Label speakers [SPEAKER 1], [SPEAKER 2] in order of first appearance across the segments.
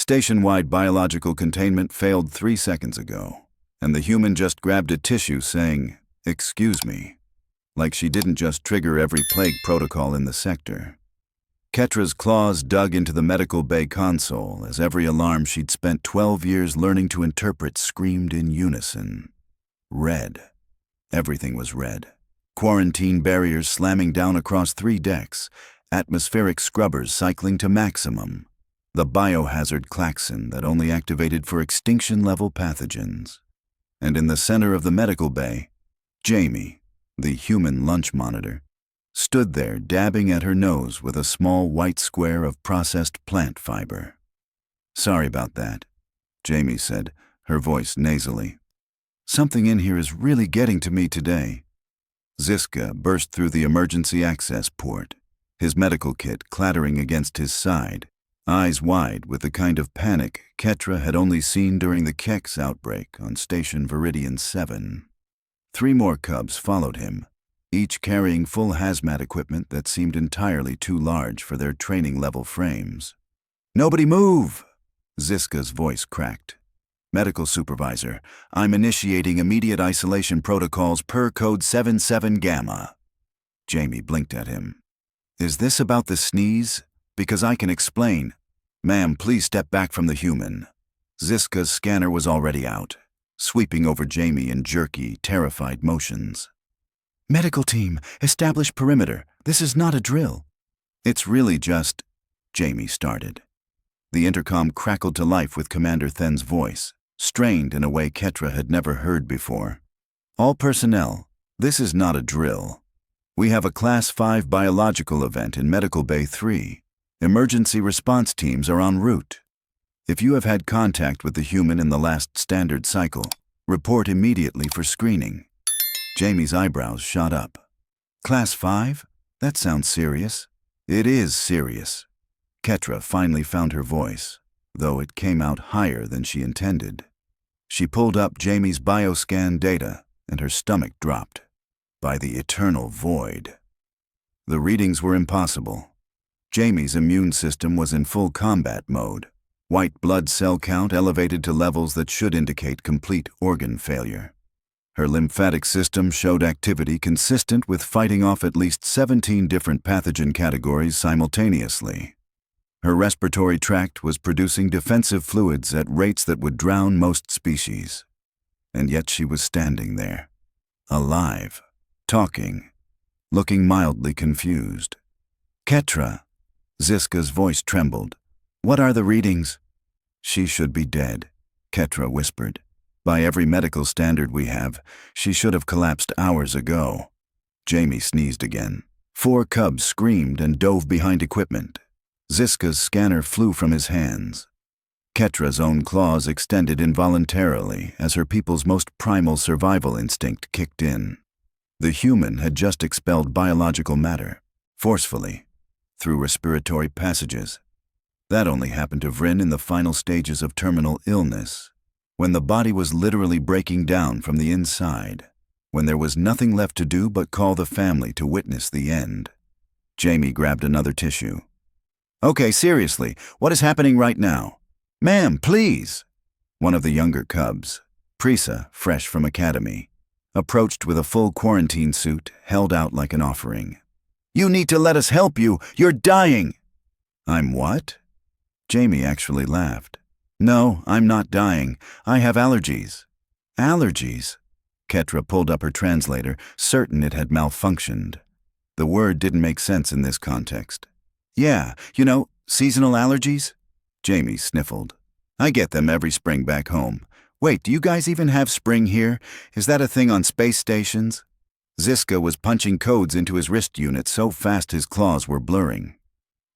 [SPEAKER 1] Station-wide biological containment failed 3 seconds ago, and the human just grabbed a tissue saying, "Excuse me," like she didn't just trigger every plague protocol in the sector. Ketra's claws dug into the medical bay console as every alarm she'd spent 12 years learning to interpret screamed in unison. Red. Everything was red. Quarantine barriers slamming down across 3 decks, atmospheric scrubbers cycling to maximum, the biohazard klaxon that only activated for extinction-level pathogens. And in the center of the medical bay, Jamie, the human lunch monitor, stood there dabbing at her nose with a small white square of processed plant fiber. "Sorry about that," Jamie said, her voice nasally. "Something in here is really getting to me today." Ziska burst through the emergency access port, his medical kit clattering against his side, eyes wide with the kind of panic Ketra had only seen during the Kex outbreak on Station Viridian 7. 3 more cubs followed him, each carrying full hazmat equipment that seemed entirely too large for their training-level frames. "Nobody move!" Ziska's voice cracked. "Medical supervisor, I'm initiating immediate isolation protocols per code 77 Gamma." Jamie blinked at him. "Is this about the sneeze? Because I can explain." "Ma'am, please step back from the human." Ziska's scanner was already out, sweeping over Jamie in jerky, terrified motions. "Medical team, establish perimeter. This is not a drill." "It's really just—" Jamie started. The intercom crackled to life with Commander Then's voice, strained in a way Ketra had never heard before. "All personnel, this is not a drill. We have a Class 5 biological event in Medical Bay 3. Emergency response teams are en route. If you have had contact with the human in the last standard cycle, report immediately for screening." Jamie's eyebrows shot up. "Class 5? That sounds serious." "It is serious." Ketra finally found her voice, though it came out higher than she intended. She pulled up Jamie's bioscan data, and her stomach dropped. By the eternal void. The readings were impossible. Jamie's immune system was in full combat mode, white blood cell count elevated to levels that should indicate complete organ failure. Her lymphatic system showed activity consistent with fighting off at least 17 different pathogen categories simultaneously. Her respiratory tract was producing defensive fluids at rates that would drown most species. And yet she was standing there, alive, talking, looking mildly confused. "Ketra," Ziska's voice trembled. "What are the readings?" "She should be dead," Ketra whispered. "By every medical standard we have, she should have collapsed hours ago." Jamie sneezed again. 4 cubs screamed and dove behind equipment. Ziska's scanner flew from his hands. Ketra's own claws extended involuntarily as her people's most primal survival instinct kicked in. The human had just expelled biological matter, forcefully, through respiratory passages. That only happened to Vryn in the final stages of terminal illness, when the body was literally breaking down from the inside, when there was nothing left to do but call the family to witness the end. Jamie grabbed another tissue. "Okay, seriously, what is happening right now?" "Ma'am, please!" One of the younger cubs, Prisa, fresh from academy, approached with a full quarantine suit held out like an offering. "You need to let us help you! You're dying!" "I'm what?" Jamie actually laughed. "No, I'm not dying. I have allergies." "Allergies?" Ketra pulled up her translator, certain it had malfunctioned. The word didn't make sense in this context. "Yeah, you know, seasonal allergies?" Jamie sniffled. "I get them every spring back home. Wait, do you guys even have spring here? Is that a thing on space stations?" Ziska was punching codes into his wrist unit so fast his claws were blurring.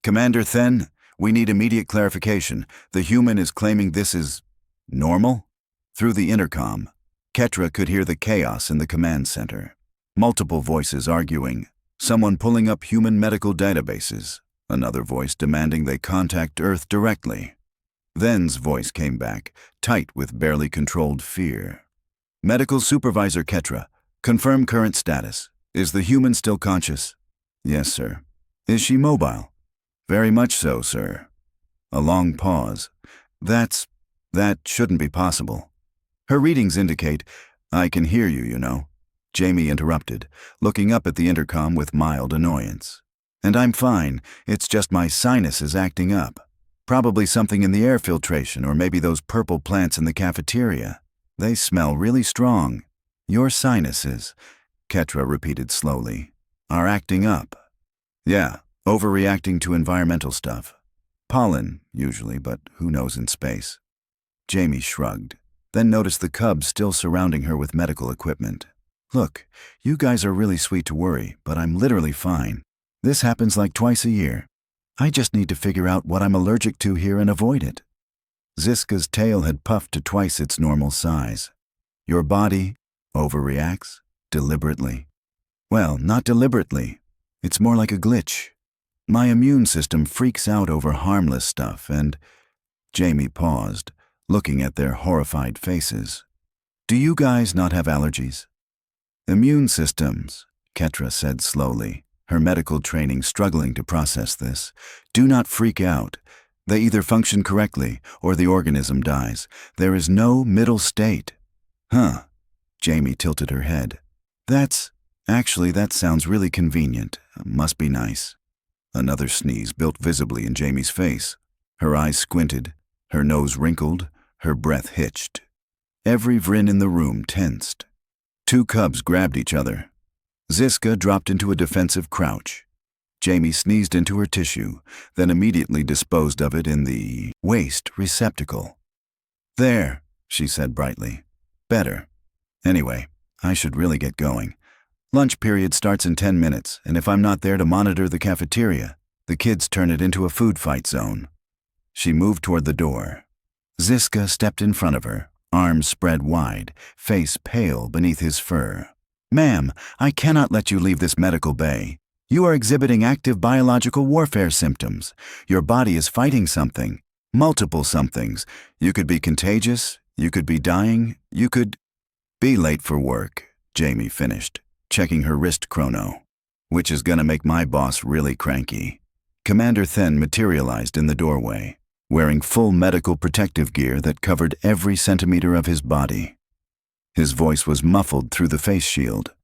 [SPEAKER 1] "Commander Then, we need immediate clarification. The human is claiming this is normal?" Through the intercom, Ketra could hear the chaos in the command center. Multiple voices arguing, someone pulling up human medical databases, another voice demanding they contact Earth directly. Then's voice came back, tight with barely controlled fear. "Medical Supervisor Ketra, confirm current status. Is the human still conscious?" "Yes, sir." "Is she mobile?" "Very much so, sir." A long pause. That shouldn't be possible. Her readings indicate, I can hear you, you know. Jamie interrupted, looking up at the intercom with mild annoyance. And I'm fine, it's just my sinuses acting up. Probably something in the air filtration or maybe those purple plants in the cafeteria. They smell really strong. Your sinuses, Ketra repeated slowly, are acting up. Yeah, overreacting to environmental stuff. Pollen, usually, but who knows in space. Jamie shrugged, then noticed the cubs still surrounding her with medical equipment. Look, you guys are really sweet to worry, but I'm literally fine. This happens like twice a year. I just need to figure out what I'm allergic to here and avoid it. Ziska's tail had puffed to twice its normal size. Your body overreacts deliberately. Well, not deliberately. It's more like a glitch. My immune system freaks out over harmless stuff and... Jamie paused, looking at their horrified faces. Do you guys not have allergies? Immune systems, Ketra said slowly, her medical training struggling to process this, do not freak out. They either function correctly or the organism dies. There is no middle state. Huh. Jamie tilted her head. Actually, that sounds really convenient. Must be nice. Another sneeze built visibly in Jamie's face. Her eyes squinted, her nose wrinkled, her breath hitched. Every Vrin in the room tensed. Two cubs grabbed each other. Ziska dropped into a defensive crouch. Jamie sneezed into her tissue, then immediately disposed of it in the waste receptacle. There, she said brightly. Better. Anyway, I should really get going. Lunch period starts in 10 minutes, and if I'm not there to monitor the cafeteria, the kids turn it into a food fight zone. She moved toward the door. Ziska stepped in front of her, arms spread wide, face pale beneath his fur. Ma'am, I cannot let you leave this medical bay. You are exhibiting active biological warfare symptoms. Your body is fighting something, multiple somethings. You could be contagious, you could be dying, you could be late for work, Jamie finished, checking her wrist chrono, which is gonna make my boss really cranky. Commander Then materialized in the doorway, wearing full medical protective gear that covered every centimeter of his body. His voice was muffled through the face shield.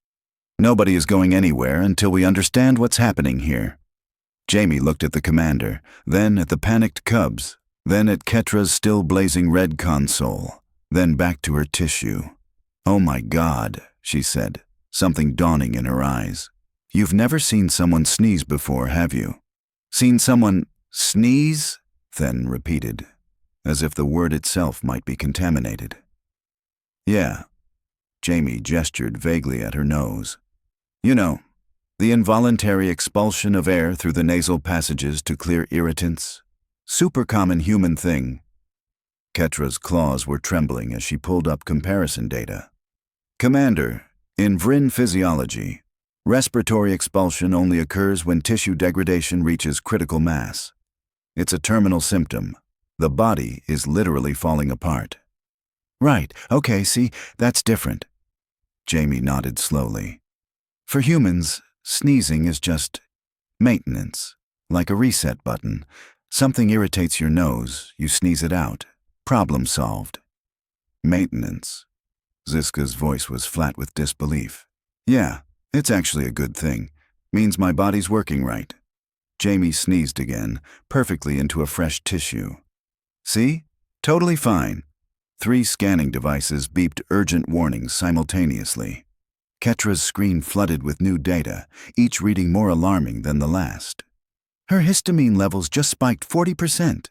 [SPEAKER 1] Nobody is going anywhere until we understand what's happening here. Jamie looked at the commander, then at the panicked cubs, then at Ketra's still blazing red console, then back to her tissue. Oh my God, she said, something dawning in her eyes. You've never seen someone sneeze before, have you? Seen someone sneeze? Then repeated, as if the word itself might be contaminated. Yeah. Jamie gestured vaguely at her nose. You know, the involuntary expulsion of air through the nasal passages to clear irritants. Super common human thing. Ketra's claws were trembling as she pulled up comparison data. Commander, in Vrin physiology, respiratory expulsion only occurs when tissue degradation reaches critical mass. It's a terminal symptom. The body is literally falling apart. Right, okay, see, that's different. Jamie nodded slowly. For humans, sneezing is just maintenance, like a reset button. Something irritates your nose, you sneeze it out. Problem solved. Maintenance. Ziska's voice was flat with disbelief. Yeah, it's actually a good thing. Means my body's working right. Jamie sneezed again, perfectly into a fresh tissue. See? Totally fine. 3 scanning devices beeped urgent warnings simultaneously. Ketra's screen flooded with new data, each reading more alarming than the last. Her histamine levels just spiked 40%,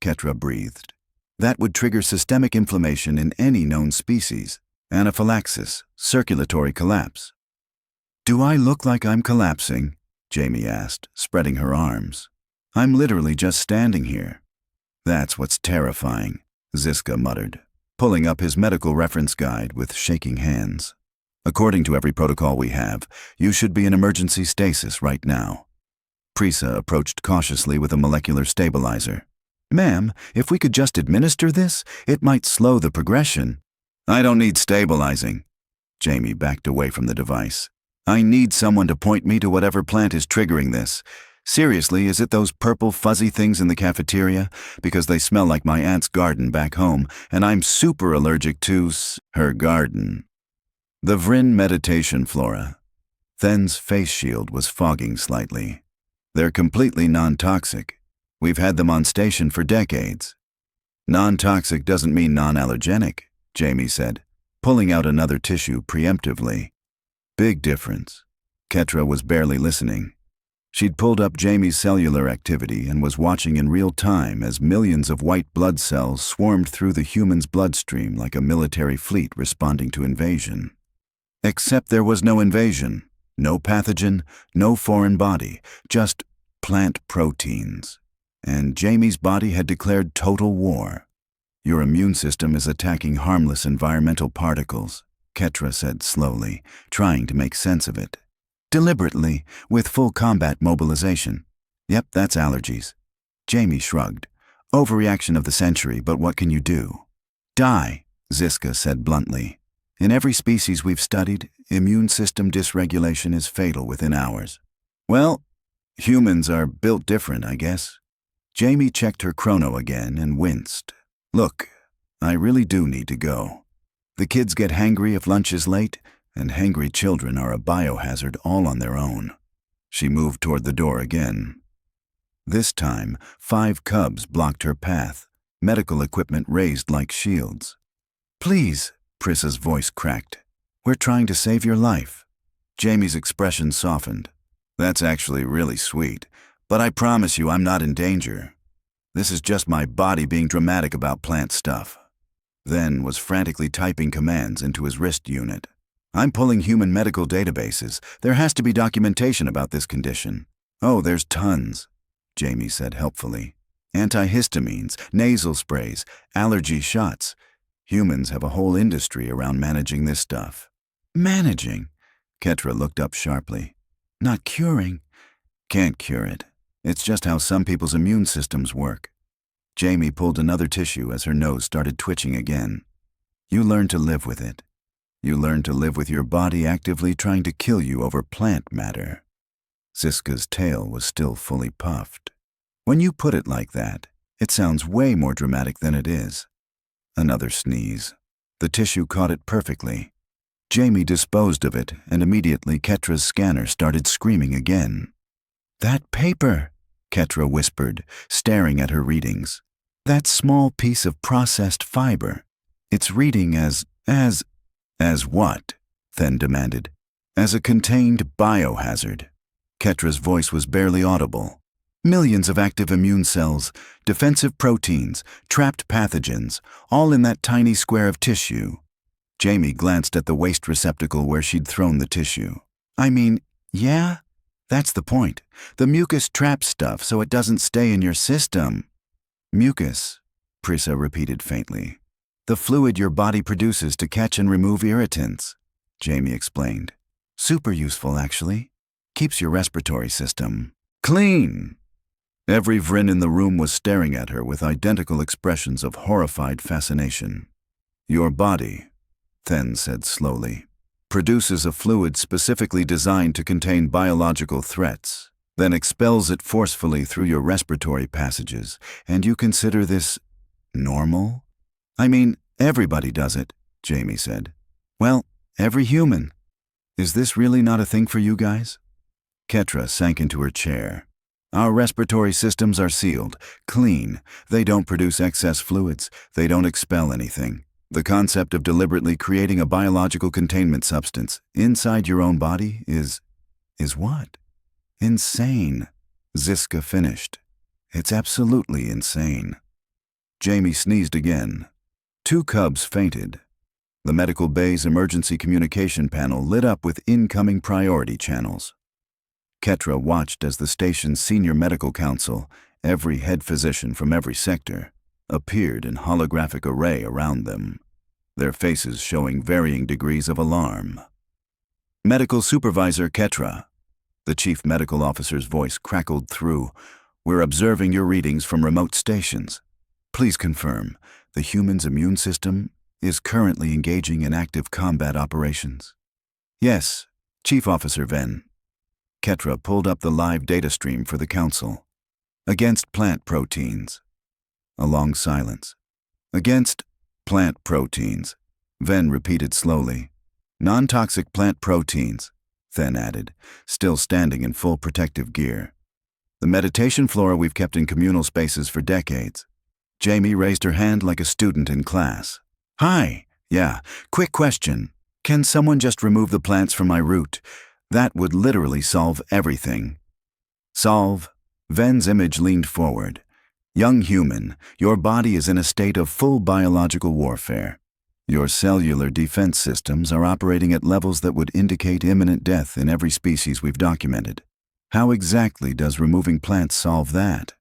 [SPEAKER 1] Ketra breathed. That would trigger systemic inflammation in any known species. Anaphylaxis, circulatory collapse. Do I look like I'm collapsing? Jamie asked, spreading her arms. I'm literally just standing here. That's what's terrifying, Ziska muttered, pulling up his medical reference guide with shaking hands. According to every protocol we have, you should be in emergency stasis right now. Prisa approached cautiously with a molecular stabilizer. Ma'am, if we could just administer this, it might slow the progression. I don't need stabilizing. Jamie backed away from the device. I need someone to point me to whatever plant is triggering this. Seriously, is it those purple fuzzy things in the cafeteria? Because they smell like my aunt's garden back home, and I'm super allergic to her garden. The Vrin meditation flora. Then's face shield was fogging slightly. They're completely non-toxic. We've had them on station for decades. Non-toxic doesn't mean non-allergenic, Jamie said, pulling out another tissue preemptively. Big difference. Ketra was barely listening. She'd pulled up Jamie's cellular activity and was watching in real time as millions of white blood cells swarmed through the human's bloodstream like a military fleet responding to invasion. Except there was no invasion, no pathogen, no foreign body, just plant proteins. And Jamie's body had declared total war. Your immune system is attacking harmless environmental particles, Ketra said slowly, trying to make sense of it. Deliberately, with full combat mobilization. Yep, that's allergies. Jamie shrugged. Overreaction of the century, but what can you do? Die, Ziska said bluntly. In every species we've studied, immune system dysregulation is fatal within hours. Well, humans are built different, I guess. Jamie checked her chrono again and winced. Look, I really do need to go. The kids get hangry if lunch is late, and hangry children are a biohazard all on their own. She moved toward the door again. This time, 5 cubs blocked her path, medical equipment raised like shields. Please, Prissa's voice cracked. We're trying to save your life. Jamie's expression softened. That's actually really sweet, but I promise you I'm not in danger. This is just my body being dramatic about plant stuff. Then was frantically typing commands into his wrist unit. I'm pulling human medical databases. There has to be documentation about this condition. Oh, there's tons, Jamie said helpfully. Antihistamines, nasal sprays, allergy shots. Humans have a whole industry around managing this stuff. Managing? Ketra looked up sharply. Not curing? Can't cure it. It's just how some people's immune systems work. Jamie pulled another tissue as her nose started twitching again. You learn to live with it. You learn to live with your body actively trying to kill you over plant matter. Ziska's tail was still fully puffed. When you put it like that, it sounds way more dramatic than it is. Another sneeze. The tissue caught it perfectly. Jamie disposed of it, and immediately Ketra's scanner started screaming again. That paper, Ketra whispered, staring at her readings. That small piece of processed fiber. It's reading as what? Then demanded. As a contained biohazard. Ketra's voice was barely audible. Millions of active immune cells, defensive proteins, trapped pathogens, all in that tiny square of tissue. Jamie glanced at the waste receptacle where she'd thrown the tissue. I mean, yeah, that's the point. The mucus traps stuff so it doesn't stay in your system. Mucus, Prissa repeated faintly. The fluid your body produces to catch and remove irritants, Jamie explained. Super useful, actually. Keeps your respiratory system clean. Every Vrin in the room was staring at her with identical expressions of horrified fascination. Your body, Then said slowly, produces a fluid specifically designed to contain biological threats, then expels it forcefully through your respiratory passages, and you consider this normal? I mean, everybody does it, Jamie said. Well, every human. Is this really not a thing for you guys? Ketra sank into her chair. Our respiratory systems are sealed, clean. They don't produce excess fluids. They don't expel anything. The concept of deliberately creating a biological containment substance inside your own body is what? Insane, Ziska finished. It's absolutely insane. Jamie sneezed again. 2 cubs fainted. The medical bay's emergency communication panel lit up with incoming priority channels. Ketra watched as the station's senior medical council, every head physician from every sector, appeared in holographic array around them, their faces showing varying degrees of alarm. Medical Supervisor Ketra, the chief medical officer's voice crackled through, we're observing your readings from remote stations. Please confirm, the human's immune system is currently engaging in active combat operations. Yes, Chief Officer Venn. Ketra pulled up the live data stream for the council. Against plant proteins. A long silence. Against plant proteins. Ven repeated slowly. Non-toxic plant proteins, Then added, still standing in full protective gear. The meditation flora we've kept in communal spaces for decades. Jamie raised her hand like a student in class. Hi, yeah, quick question. Can someone just remove the plants from my route? That would literally solve everything. Solve? Ven's image leaned forward. Young human, your body is in a state of full biological warfare. Your cellular defense systems are operating at levels that would indicate imminent death in every species we've documented. How exactly does removing plants solve that?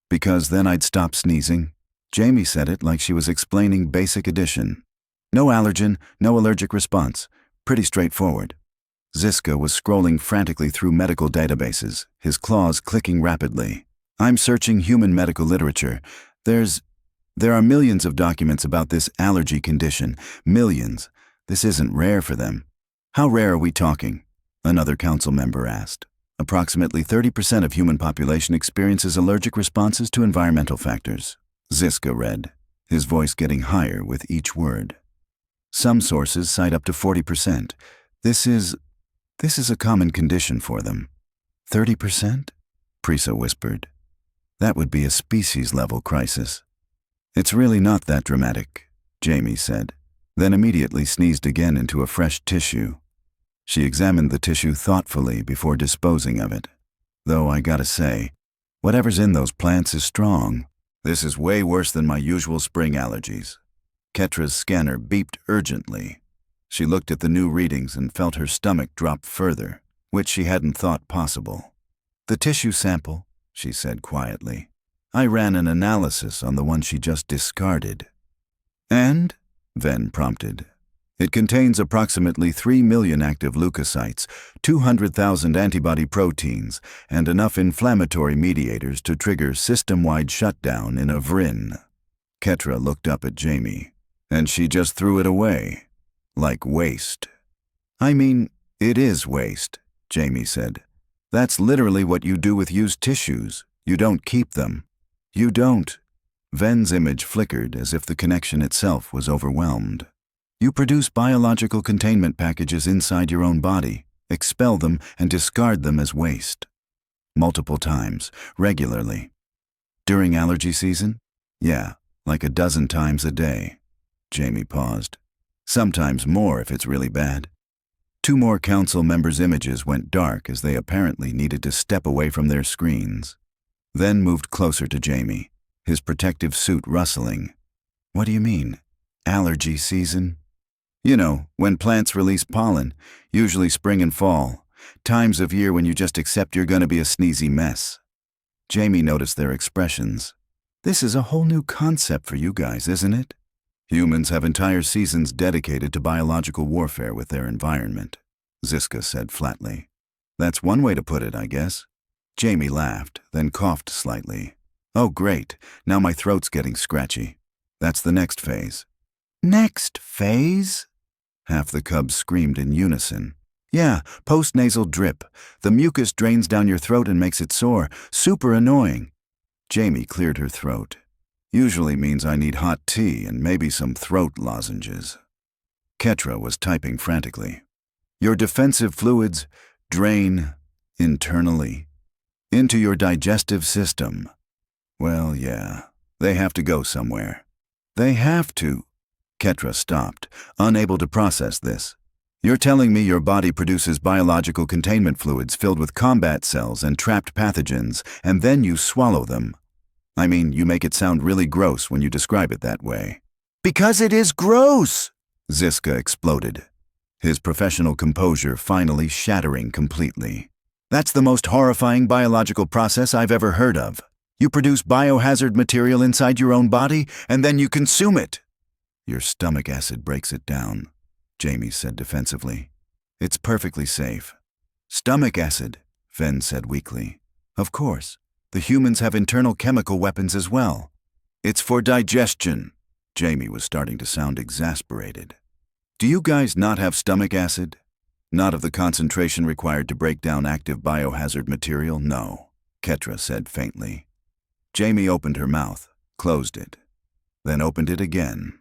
[SPEAKER 1] Because then I'd stop sneezing. Jamie said it like she was explaining basic addition. No allergen, no allergic response. Pretty straightforward. Ziska was scrolling frantically through medical databases, his claws clicking rapidly. I'm searching human medical literature. There are millions of documents about this allergy condition. Millions. This isn't rare for them. How rare are we talking? Another council member asked. Approximately 30% of human population experiences allergic responses to environmental factors. Ziska read, his voice getting higher with each word. Some sources cite up to 40%. This is a common condition for them. 30%? Prisa whispered. That would be a species-level crisis. It's really not that dramatic, Jamie said, then immediately sneezed again into a fresh tissue. She examined the tissue thoughtfully before disposing of it. Though I gotta say, whatever's in those plants is strong. This is way worse than my usual spring allergies. Ketra's scanner beeped urgently. She looked at the new readings and felt her stomach drop further, which she hadn't thought possible. The tissue sample, she said quietly. I ran an analysis on the one she just discarded. And? Ven prompted. It contains approximately 3 million active leukocytes, 200,000 antibody proteins, and enough inflammatory mediators to trigger system-wide shutdown in a VRIN. Ketra looked up at Jamie, and she just threw it away. Like waste. I mean, it is waste, Jamie said. That's literally what you do with used tissues. You don't keep them. You don't. Ven's image flickered as if the connection itself was overwhelmed. You produce biological containment packages inside your own body, expel them, and discard them as waste. Multiple times, regularly. During allergy season? Yeah, like a dozen times a day. Jamie paused. Sometimes more if it's really bad. 2 more council members' images went dark as they apparently needed to step away from their screens. Then moved closer to Jamie, his protective suit rustling. What do you mean? Allergy season? You know, when plants release pollen, usually spring and fall, times of year when you just accept you're gonna be a sneezy mess. Jamie noticed their expressions. This is a whole new concept for you guys, isn't it? Humans have entire seasons dedicated to biological warfare with their environment, Ziska said flatly. That's one way to put it, I guess. Jamie laughed, then coughed slightly. Oh, great. Now my throat's getting scratchy. That's the next phase. Next phase? Half the cubs screamed in unison. Yeah, postnasal drip. The mucus drains down your throat and makes it sore. Super annoying. Jamie cleared her throat. Usually means I need hot tea and maybe some throat lozenges. Ketra was typing frantically. Your defensive fluids drain internally into your digestive system. Well, yeah, they have to go somewhere. They have to. Ketra stopped, unable to process this. You're telling me your body produces biological containment fluids filled with combat cells and trapped pathogens, and then you swallow them. I mean, you make it sound really gross when you describe it that way. Because it is gross! Ziska exploded, his professional composure finally shattering completely. That's the most horrifying biological process I've ever heard of. You produce biohazard material inside your own body, and then you consume it. Your stomach acid breaks it down, Jamie said defensively. It's perfectly safe. Stomach acid, Ven said weakly. Of course. The humans have internal chemical weapons as well. It's for digestion. Jamie was starting to sound exasperated. Do you guys not have stomach acid? Not of the concentration required to break down active biohazard material, no, Ketra said faintly. Jamie opened her mouth, closed it, then opened it again.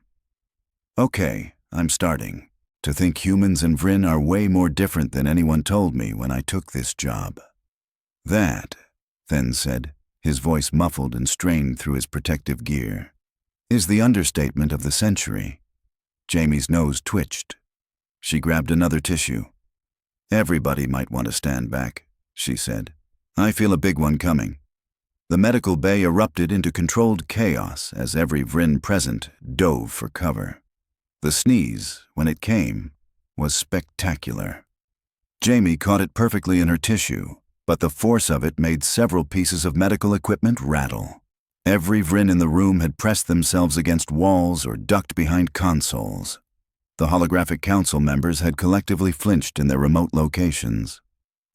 [SPEAKER 1] Okay, I'm starting to think humans and Vryn are way more different than anyone told me when I took this job. That, Ven said, his voice muffled and strained through his protective gear, is the understatement of the century. Jamie's nose twitched. She grabbed another tissue. Everybody might want to stand back, she said. I feel a big one coming. The medical bay erupted into controlled chaos as every Vryn present dove for cover. The sneeze, when it came, was spectacular. Jamie caught it perfectly in her tissue, but the force of it made several pieces of medical equipment rattle. Every Vryn in the room had pressed themselves against walls or ducked behind consoles. The holographic council members had collectively flinched in their remote locations.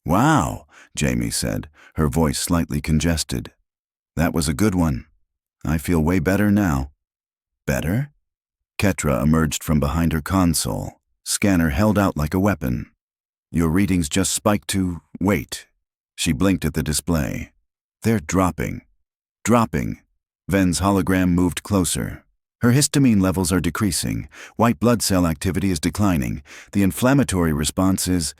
[SPEAKER 1] Wow, Jamie said, her voice slightly congested. That was a good one. I feel way better now. Better? Ketra emerged from behind her console, scanner held out like a weapon. Your readings just spiked to wait. She blinked at the display. They're dropping. Dropping. Ven's hologram moved closer. Her histamine levels are decreasing. White blood cell activity is declining. The inflammatory response is...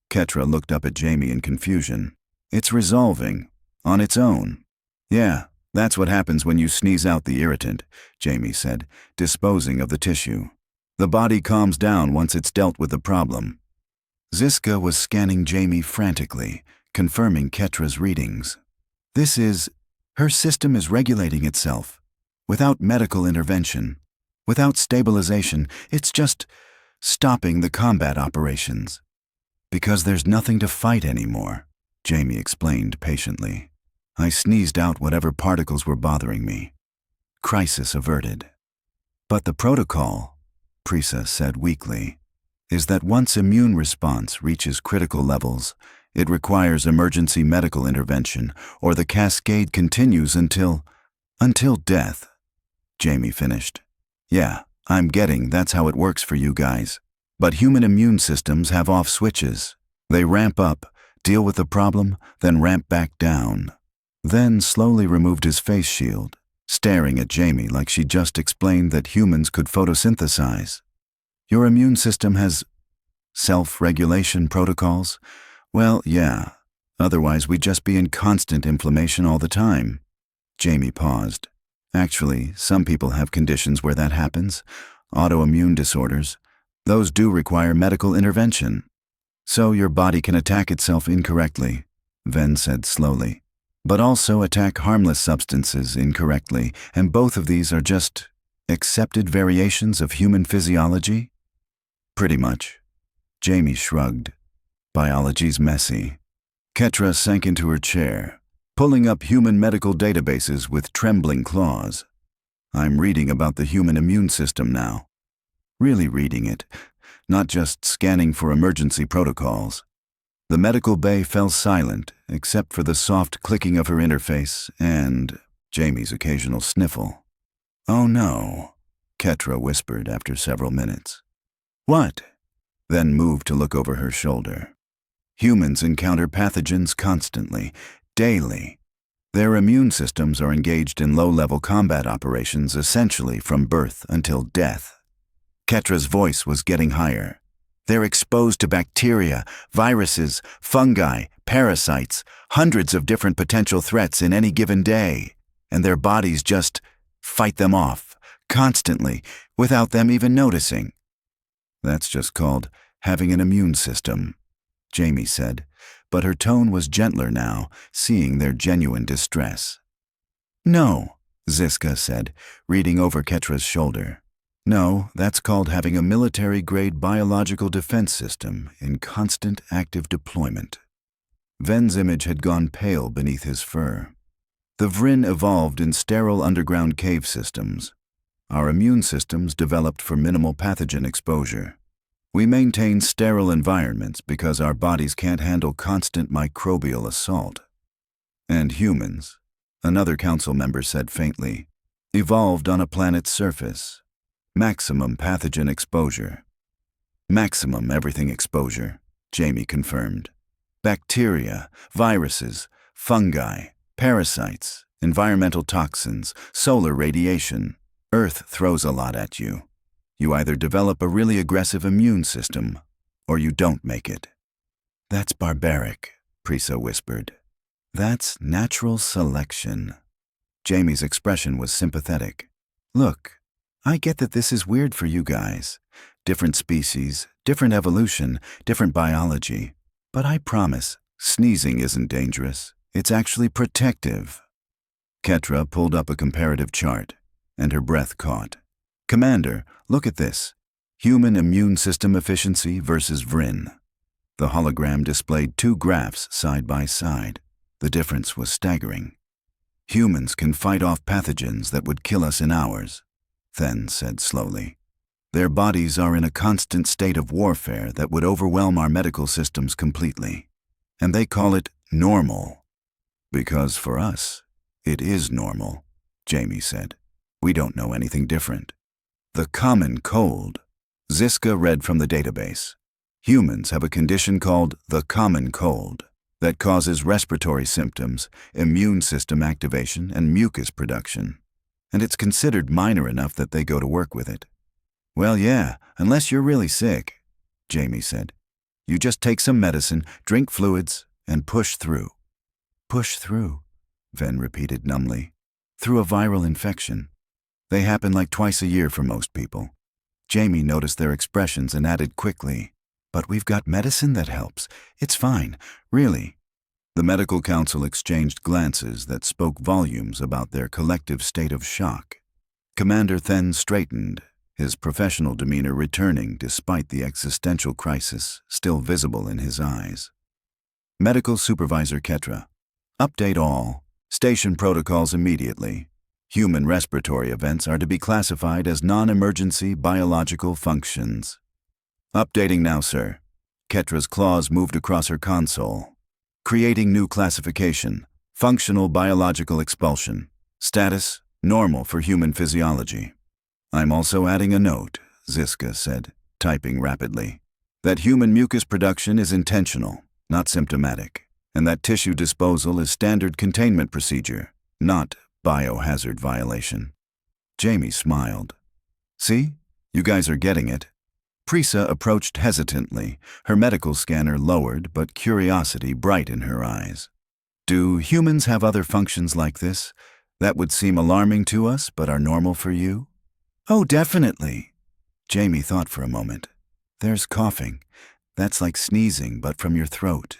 [SPEAKER 1] Ketra looked up at Jamie in confusion. It's resolving. On its own. Yeah, that's what happens when you sneeze out the irritant, Jamie said, disposing of the tissue. The body calms down once it's dealt with the problem. Ziska was scanning Jamie frantically, confirming Ketra's readings. Her system is regulating itself. Without medical intervention, without stabilization, it's just stopping the combat operations. Because there's nothing to fight anymore, Jamie explained patiently. I sneezed out whatever particles were bothering me. Crisis averted. But the protocol, Prisa said weakly, is that once immune response reaches critical levels, it requires emergency medical intervention, or the cascade continues until death. Jamie finished. Yeah, I'm getting that's how it works for you guys. But human immune systems have off switches. They ramp up, deal with the problem, then ramp back down. Then slowly removed his face shield, staring at Jamie like she just explained that humans could photosynthesize. Your immune system has self-regulation protocols? Well, yeah. Otherwise we'd just be in constant inflammation all the time. Jamie paused. Actually, some people have conditions where that happens. Autoimmune disorders. Those do require medical intervention. So your body can attack itself incorrectly, Ven said slowly, but also attack harmless substances incorrectly, and both of these are just accepted variations of human physiology? Pretty much. Jamie shrugged. Biology's messy. Ketra sank into her chair, pulling up human medical databases with trembling claws. I'm reading about the human immune system now. Really reading it, not just scanning for emergency protocols. The medical bay fell silent, except for the soft clicking of her interface and Jamie's occasional sniffle. Oh no, Ketra whispered after several minutes. What? Then moved to look over her shoulder. Humans encounter pathogens constantly, daily. Their immune systems are engaged in low-level combat operations essentially from birth until death. Ketra's voice was getting higher. They're exposed to bacteria, viruses, fungi, parasites, hundreds of different potential threats in any given day, and their bodies just fight them off, constantly, without them even noticing. That's just called having an immune system, Jamie said, but her tone was gentler now, seeing their genuine distress. No, Ziska said, reading over Ketra's shoulder. No, that's called having a military-grade biological defense system in constant active deployment. Ven's image had gone pale beneath his fur. The Vryn evolved in sterile underground cave systems. Our immune systems developed for minimal pathogen exposure. We maintain sterile environments because our bodies can't handle constant microbial assault. And humans, another council member said faintly, evolved on a planet's surface. Maximum pathogen exposure. Maximum everything exposure, Jamie confirmed. Bacteria, viruses, fungi, parasites, environmental toxins, solar radiation. Earth throws a lot at you. You either develop a really aggressive immune system, or you don't make it. That's barbaric, Prisa whispered. That's natural selection. Jamie's expression was sympathetic. Look, I get that this is weird for you guys. Different species, different evolution, different biology. But I promise, sneezing isn't dangerous. It's actually protective. Ketra pulled up a comparative chart, and her breath caught. Commander, look at this. Human immune system efficiency versus VRIN. The hologram displayed two graphs side by side. The difference was staggering. Humans can fight off pathogens that would kill us in hours, Then said slowly. Their bodies are in a constant state of warfare that would overwhelm our medical systems completely. And they call it normal. Because for us, it is normal, Jamie said. We don't know anything different. The common cold. Ziska read from the database. Humans have a condition called the common cold that causes respiratory symptoms, immune system activation, and mucus production. And it's considered minor enough that they go to work with it. Well, yeah, unless you're really sick, Jamie said. You just take some medicine, drink fluids, and push through. Push through, Ven repeated numbly. Through a viral infection. They happen like twice a year for most people. Jamie noticed their expressions and added quickly, But we've got medicine that helps. It's fine, really. The medical council exchanged glances that spoke volumes about their collective state of shock. Commander Then straightened, his professional demeanor returning despite the existential crisis still visible in his eyes. Medical Supervisor Ketra. Update all. Station protocols immediately. Human respiratory events are to be classified as non-emergency biological functions. Updating now, sir. Ketra's claws moved across her console. Creating new classification. Functional biological expulsion. Status, normal for human physiology. I'm also adding a note, Ziska said, typing rapidly, that human mucus production is intentional, not symptomatic, and that tissue disposal is standard containment procedure, not biohazard violation. Jamie smiled. See? You guys are getting it. Prisa approached hesitantly, her medical scanner lowered but curiosity bright in her eyes. Do humans have other functions like this that would seem alarming to us but are normal for you? Oh, definitely. Jamie thought for a moment. There's coughing. That's like sneezing but from your throat.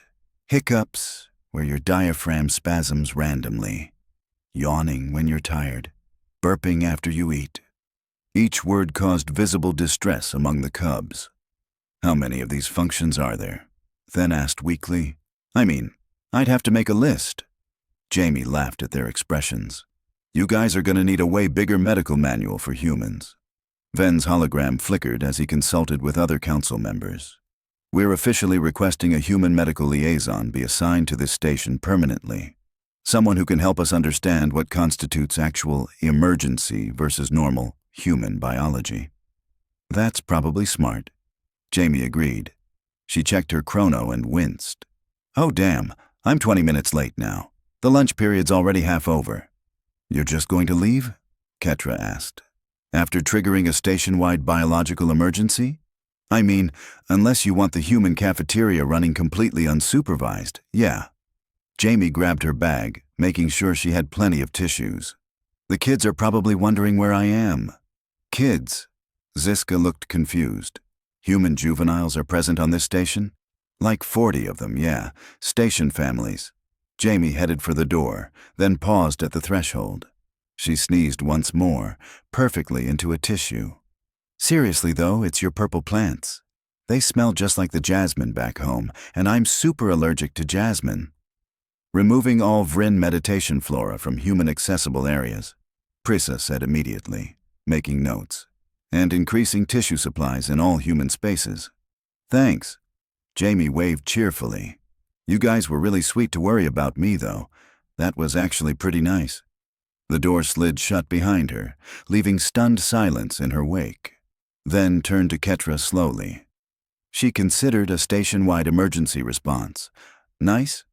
[SPEAKER 1] Hiccups, where your diaphragm spasms randomly. Yawning when you're tired. Burping after you eat. Each word caused visible distress among the cubs. How many of these functions are there? Then asked weakly. I mean, I'd have to make a list. Jamie laughed at their expressions. You guys are going to need a way bigger medical manual for humans. Ven's hologram flickered as he consulted with other council members. We're officially requesting a human medical liaison be assigned to this station permanently. Someone who can help us understand what constitutes actual emergency versus normal human biology. That's probably smart. Jamie agreed. She checked her chrono and winced. Oh damn, I'm 20 minutes late now. The lunch period's already half over. You're just going to leave? Ketra asked. After triggering a station-wide biological emergency? I mean, unless you want the human cafeteria running completely unsupervised, yeah. Jamie grabbed her bag, making sure she had plenty of tissues. The kids are probably wondering where I am. Kids? Ziska looked confused. Human juveniles are present on this station? Like 40 of them, yeah. Station families. Jamie headed for the door, then paused at the threshold. She sneezed once more, perfectly into a tissue. Seriously though, it's your purple plants. They smell just like the jasmine back home, and I'm super allergic to jasmine. Removing all VRIN meditation flora from human-accessible areas, Prisa said immediately, making notes, and increasing tissue supplies in all human spaces. Thanks. Jamie waved cheerfully. You guys were really sweet to worry about me, though. That was actually pretty nice. The door slid shut behind her, leaving stunned silence in her wake, then turned to Ketra slowly. She considered a station-wide emergency response. Nice?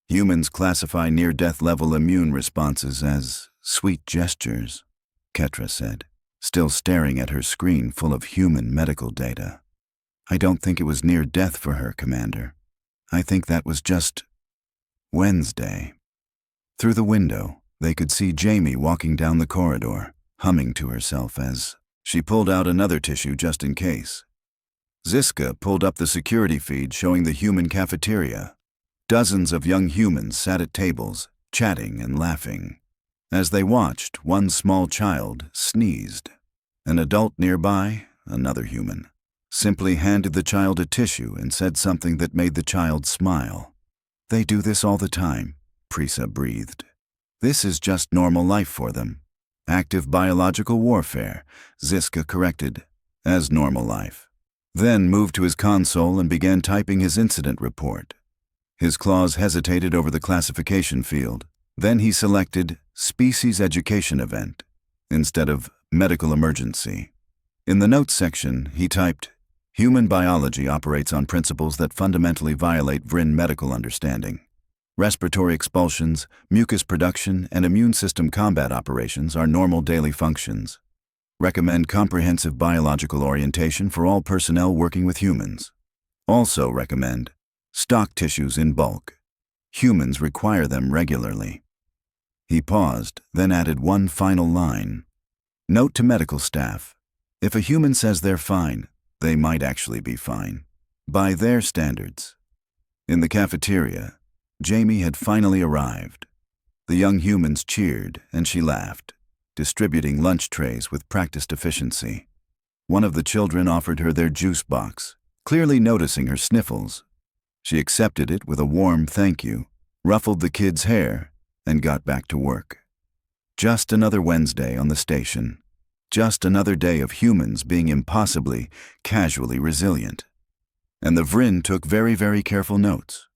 [SPEAKER 1] Humans classify near-death level immune responses as sweet gestures, Ketra said, still staring at her screen full of human medical data. I don't think it was near death for her, Commander. I think that was just Wednesday. Through the window, they could see Jamie walking down the corridor, humming to herself as she pulled out another tissue just in case. Ziska pulled up the security feed showing the human cafeteria. Dozens of young humans sat at tables, chatting and laughing. As they watched, one small child sneezed. An adult nearby, another human, simply handed the child a tissue and said something that made the child smile. They do this all the time, Prisa breathed. This is just normal life for them. Active biological warfare, Ziska corrected, as normal life. Then moved to his console and began typing his incident report. His claws hesitated over the classification field. Then he selected Species Education Event instead of Medical Emergency. In the notes section, he typed, Human biology operates on principles that fundamentally violate VRIN medical understanding. Respiratory expulsions, mucus production, and immune system combat operations are normal daily functions. Recommend comprehensive biological orientation for all personnel working with humans. Also recommend stock tissues in bulk. Humans require them regularly. He paused, then added one final line. Note to medical staff. If a human says they're fine, they might actually be fine. By their standards. In the cafeteria, Jamie had finally arrived. The young humans cheered, and she laughed, distributing lunch trays with practiced efficiency. One of the children offered her their juice box, clearly noticing her sniffles. She accepted it with a warm thank you, ruffled the kid's hair, and got back to work. Just another Wednesday on the station. Just another day of humans being impossibly, casually resilient. And the VRIN took very, very careful notes.